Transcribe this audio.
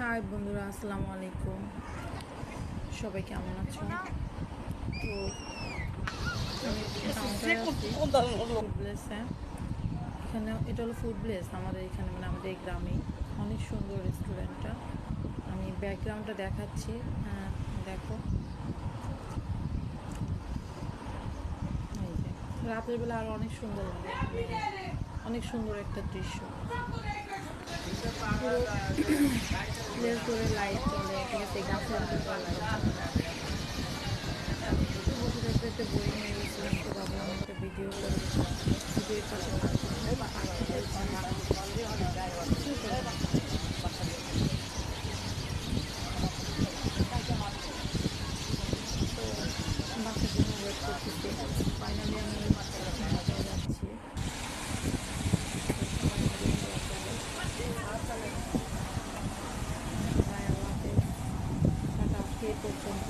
High বন্ধুরা, আসসালামু আলাইকুম। সবাই কেমন আছো? তো আমি কাউন্টারে আছি ফুড প্লেসে। এখানে এটা হলো ফুড প্লেস আমাদের এখানে, মানে আমাদের এই গ্রামে। অনেক সুন্দর রেস্টুরেন্টটা। আমি ব্যাকগ্রাউন্ডটা দেখাচ্ছি। হ্যাঁ, দেখো, এই যে রাতের বেলা আরও অনেক সুন্দর লাগে, মানে অনেক সুন্দর একটা দৃশ্য। পুরো প্লেস ধরে লাইট চলে, ঠিক আছে, গাছের ভিতরে লাইট চলে। বসে থাকতে একটা বোরিং হয়ে গেছিলাম, তো ভাবলাম একটা ভিডিও করে। ভিডিওর পাশে তো বাসার জন্য ওয়েট করতেছি। ফাইনালি আমি বাসায় যাচ্ছি। সবাই মিলে দোয়া করবে। বাই, আল্লাহ হাফেজ। টাটা, এই পর্যন্ত।